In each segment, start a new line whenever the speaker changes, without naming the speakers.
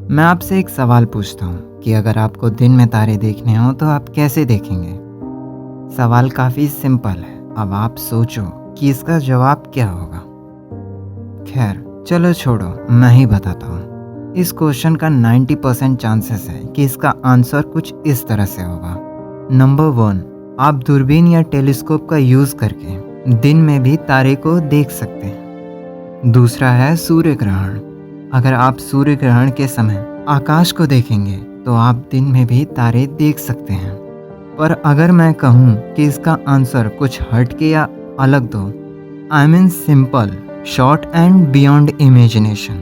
मैं आपसे एक सवाल पूछता हूँ कि अगर आपको दिन में तारे देखने हो तो आप कैसे देखेंगे? सवाल काफ़ी सिंपल है। अब आप सोचो कि इसका जवाब क्या होगा? खैर, चलो छोड़ो, मैं ही बताता हूँ। इस क्वेश्चन का 90% चांसेस है कि इसका आंसर कुछ इस तरह से होगा। नंबर 1, आप दूरबीन या टेलीस्कोप का यूज़ करके दिन में भी तारे को देख सकते हैं। दूसरा है सूर्य ग्रहण। अगर आप सूर्य ग्रहण के समय आकाश को देखेंगे तो आप दिन में भी तारे देख सकते हैं। पर अगर मैं कहूँ कि इसका आंसर कुछ हटके या अलग दो, I mean simple, short and beyond imagination,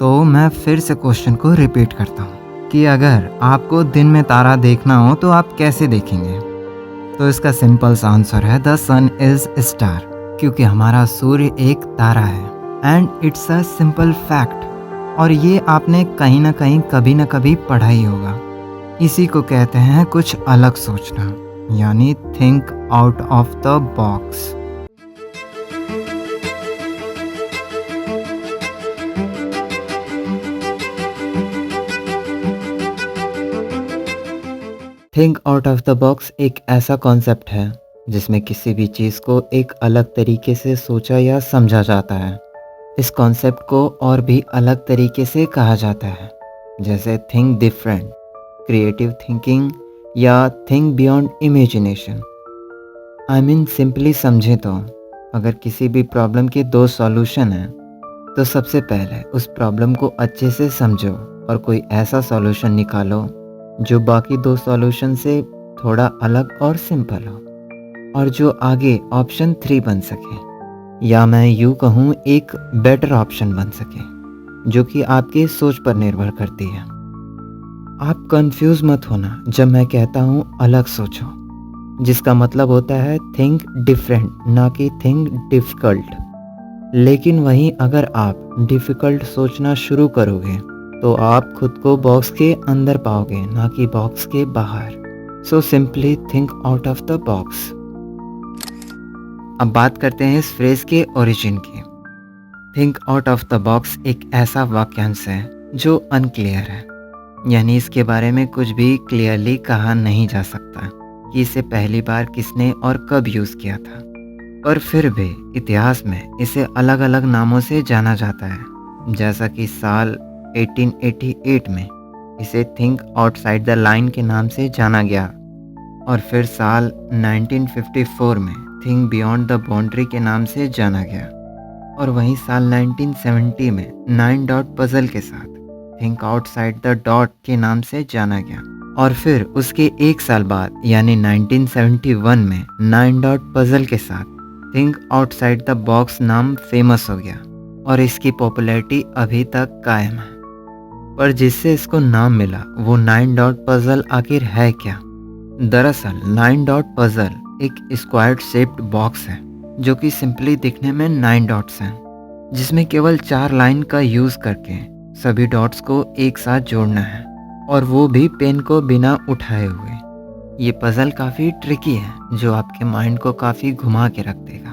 तो मैं फिर से क्वेश्चन को रिपीट करता हूँ कि अगर आपको दिन में तारा देखना हो तो आप कैसे देखेंगे? तो इसका सिंपल सा आंसर है द सन इज स्टार, क्योंकि हमारा सूर्य एक तारा है and it's a simple fact. और ये आपने कहीं ना कहीं कभी ना कभी पढ़ा ही होगा। इसी को कहते हैं कुछ अलग सोचना, यानी think out of the box. Think out of the box एक ऐसा कॉन्सेप्ट है जिसमें किसी भी चीज़ को एक अलग तरीके से सोचा या समझा जाता है। इस कॉन्सेप्ट को और भी अलग तरीके से कहा जाता है, जैसे थिंक डिफरेंट, क्रिएटिव थिंकिंग या think beyond imagination. I mean simply समझे तो अगर किसी भी प्रॉब्लम के दो सॉल्यूशन हैं तो सबसे पहले उस प्रॉब्लम को अच्छे से समझो और कोई ऐसा सॉल्यूशन निकालो जो बाकी दो सॉल्यूशन से थोड़ा अलग और सिंपल हो, और जो आगे ऑप्शन 3 बन सके, या मैं यूँ कहूँ एक बेटर ऑप्शन बन सके, जो कि आपकी सोच पर निर्भर करती है। आप कंफ्यूज मत होना जब मैं कहता हूँ अलग सोचो, जिसका मतलब होता है थिंक डिफरेंट, ना कि थिंक डिफ़िकल्ट। लेकिन वहीं अगर आप डिफ़िकल्ट सोचना शुरू करोगे तो आप खुद को बॉक्स के अंदर पाओगे, ना कि बॉक्स के बाहर। So simply think out of the box. अब बात करते हैं इस फ्रेज के ओरिजिन की। Think out of the box एक ऐसा वाक्यांश है जो अनक्लियर है, यानी इसके बारे में कुछ भी क्लियरली कहा नहीं जा सकता कि इसे पहली बार किसने और कब यूज़ किया था। पर फिर भी इतिहास में इसे अलग अलग नामों से जाना जाता है, जैसा कि साल 1888 में इसे थिंक आउटसाइड द लाइन के नाम से जाना गया, और फिर साल 1954 में थिंक बियॉन्ड द बाउंड्री के नाम से जाना गया, और वहीं साल 1970 में 9 डॉट पजल के साथ थिंक आउटसाइड द डॉट के नाम से जाना गया, और फिर उसके एक साल बाद यानी 1971 में 9 डॉट पजल के साथ थिंक आउटसाइड द बॉक्स नाम फेमस हो गया, और इसकी पॉपुलैरिटी अभी तक कायम है। पर जिससे इसको नाम मिला वो 9 डॉट पजल आखिर है क्या? दरअसल 9 डॉट पजल एक स्क्वायर शेप्ड बॉक्स है जो कि सिंपली दिखने में 9 डॉट्स हैं, जिसमें केवल 4 लाइन का यूज़ करके सभी डॉट्स को एक साथ जोड़ना है, और वो भी पेन को बिना उठाए हुए। ये पजल काफ़ी ट्रिकी है जो आपके माइंड को काफ़ी घुमा के रख देगा।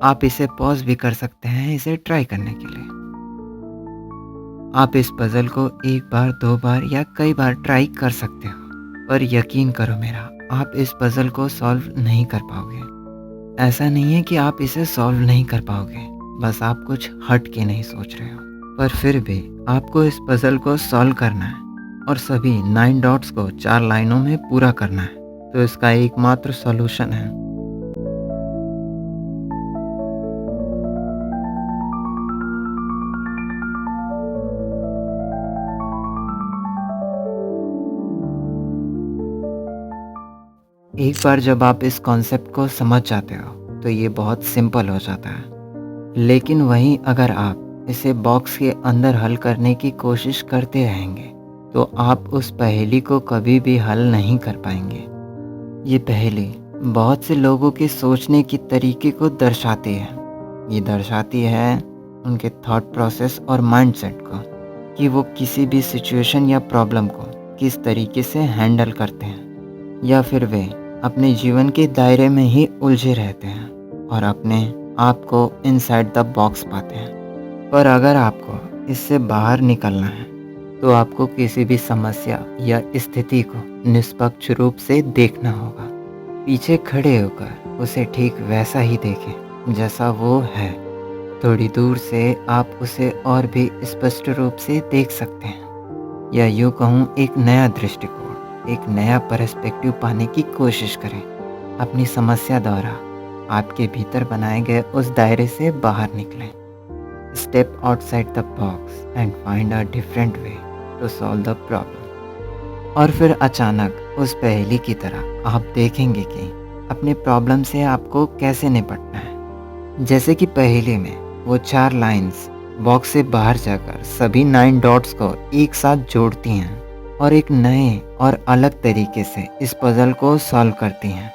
आप इसे पॉज भी कर सकते हैं इसे ट्राई करने के लिए। आप इस पजल को एक बार, 2 बार या कई बार ट्राई कर सकते हो, पर यकीन करो मेरा, आप इस पजल को सॉल्व नहीं कर पाओगे। ऐसा नहीं है कि आप इसे सॉल्व नहीं कर पाओगे, बस आप कुछ हट के नहीं सोच रहे हो। पर फिर भी आपको इस पजल को सॉल्व करना है और सभी 9 डॉट्स को 4 लाइनों में पूरा करना है, तो इसका एकमात्र सॉल्यूशन है एक बार जब आप इस कॉन्सेप्ट को समझ जाते हो तो ये बहुत सिंपल हो जाता है। लेकिन वहीं अगर आप इसे बॉक्स के अंदर हल करने की कोशिश करते रहेंगे तो आप उस पहेली को कभी भी हल नहीं कर पाएंगे। ये पहेली बहुत से लोगों के सोचने की तरीके को दर्शाती है। ये दर्शाती है उनके थॉट प्रोसेस और माइंडसेट को, कि वो किसी भी सिचुएशन या प्रॉब्लम को किस तरीके से हैंडल करते हैं, या फिर वे अपने जीवन के दायरे में ही उलझे रहते हैं और अपने आप को इनसाइड द बॉक्स पाते हैं। पर अगर आपको इससे बाहर निकलना है तो आपको किसी भी समस्या या स्थिति को निष्पक्ष रूप से देखना होगा। पीछे खड़े होकर उसे ठीक वैसा ही देखें जैसा वो है। थोड़ी दूर से आप उसे और भी स्पष्ट रूप से देख सकते हैं, या यूँ कहूँ एक नया दृष्टिकोण, एक नया पर्सपेक्टिव पाने की कोशिश करें। अपनी समस्या द्वारा आपके भीतर बनाए गए उस दायरे से बाहर निकलें। Step outside the box and find a different way to solve the problem. और फिर अचानक उस पहेली की तरह आप देखेंगे कि अपने प्रॉब्लम से आपको कैसे निपटना है। जैसे कि पहेली में वो 4 लाइंस बॉक्स से बाहर जाकर सभी 9 डॉट्स को एक साथ जोड़ती हैं और एक नए और अलग तरीके से इस पजल को सॉल्व करती हैं।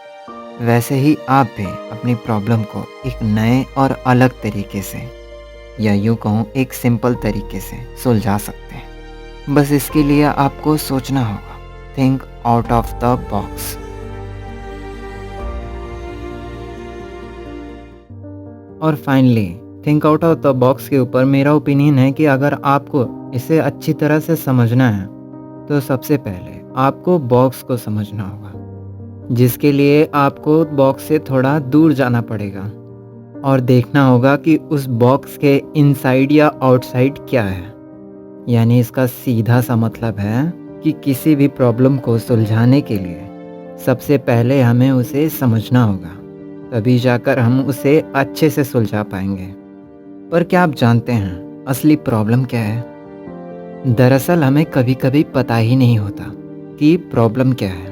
वैसे ही आप भी अपनी प्रॉब्लम को एक नए और अलग तरीके से, या यूँ कहूँ एक सिंपल तरीके से सुलझा सकते हैं। बस इसके लिए आपको सोचना होगा, think out of the box. और finally think out of the box के ऊपर मेरा ओपिनियन है कि अगर आपको इसे अच्छी तरह से समझना है तो सबसे पहले आपको बॉक्स को समझना होगा, जिसके लिए आपको बॉक्स से थोड़ा दूर जाना पड़ेगा और देखना होगा कि उस बॉक्स के इनसाइड या आउटसाइड क्या है। यानी इसका सीधा सा मतलब है कि किसी भी प्रॉब्लम को सुलझाने के लिए सबसे पहले हमें उसे समझना होगा, तभी जाकर हम उसे अच्छे से सुलझा पाएंगे। पर क्या आप जानते हैं असली प्रॉब्लम क्या है? दरअसल हमें कभी कभी पता ही नहीं होता कि प्रॉब्लम क्या है।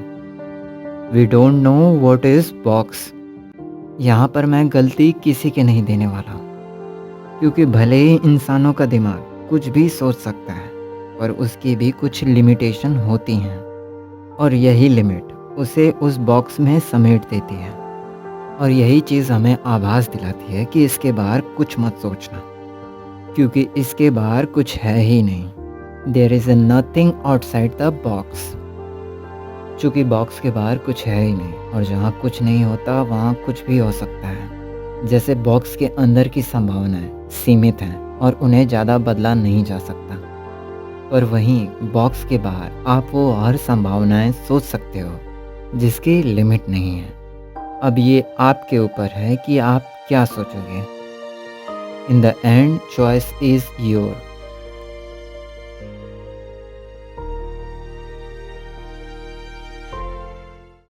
We don't know what is box. यहाँ पर मैं गलती किसी के नहीं देने वाला, क्योंकि भले ही इंसानों का दिमाग कुछ भी सोच सकता है, पर उसकी भी कुछ लिमिटेशन होती हैं, और यही लिमिट उसे उस बॉक्स में समेट देती है। और यही चीज़ हमें आभास दिलाती है कि इसके बाहर कुछ मत सोचना, क्योंकि इसके बाहर कुछ है ही नहीं। There is nothing outside the box. चूँकि बॉक्स के बाहर कुछ है ही नहीं, और जहाँ कुछ नहीं होता वहाँ कुछ भी हो सकता है। जैसे बॉक्स के अंदर की संभावनाएं सीमित हैं और उन्हें ज़्यादा बदला नहीं जा सकता, पर वहीं बॉक्स के बाहर आप वो हर संभावनाएं सोच सकते हो जिसकी लिमिट नहीं है। अब ये आपके ऊपर है कि आप क्या सोचोगे। In the end choice is your.